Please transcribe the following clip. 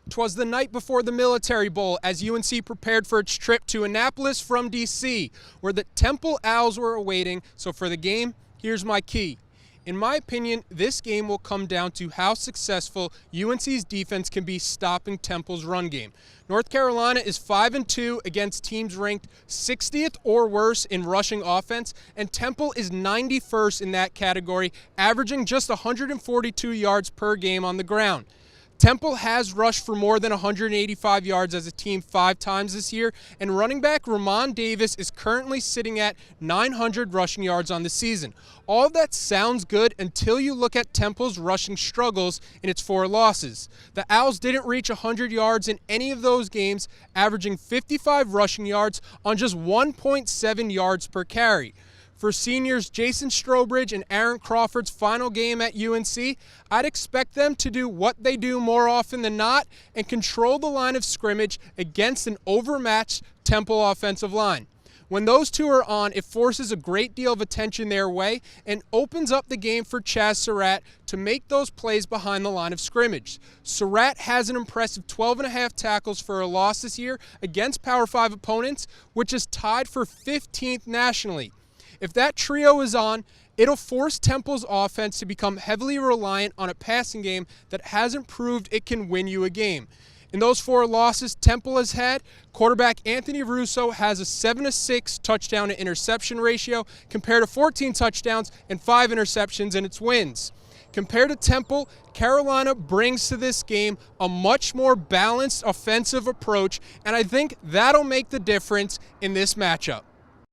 'Twas the night before the Military Bowl as UNC prepared for its trip to Annapolis from D.C., where the Temple Owls were awaiting. So for the game, here's my key. In my opinion, this game will come down to how successful UNC's defense can be stopping Temple's run game. North Carolina is 5-2 against teams ranked 60th or worse in rushing offense, and Temple is 91st in that category, averaging just 142 yards per game on the ground. Temple has rushed for more than 185 yards as a team 5 times this year, and running back Ramon Davis is currently sitting at 900 rushing yards on the season. All of that sounds good until you look at Temple's rushing struggles in its 4 losses. The Owls didn't reach 100 yards in any of those games, averaging 55 rushing yards on just 1.7 yards per carry. For seniors Jason Strobridge and Aaron Crawford's final game at UNC, I'd expect them to do what they do more often than not and control the line of scrimmage against an overmatched Temple offensive line. When those two are on, it forces a great deal of attention their way and opens up the game for Chaz Surratt to make those plays behind the line of scrimmage. Surratt has an impressive 12.5 tackles for a loss this year against Power 5 opponents, which is tied for 15th nationally. If that trio is on, it'll force Temple's offense to become heavily reliant on a passing game that hasn't proved it can win you a game. In those 4 losses Temple has had, quarterback Anthony Russo has a 7-6 touchdown to interception ratio compared to 14 touchdowns and 5 interceptions in its wins. Compared to Temple, Carolina brings to this game a much more balanced offensive approach, and I think that'll make the difference in this matchup.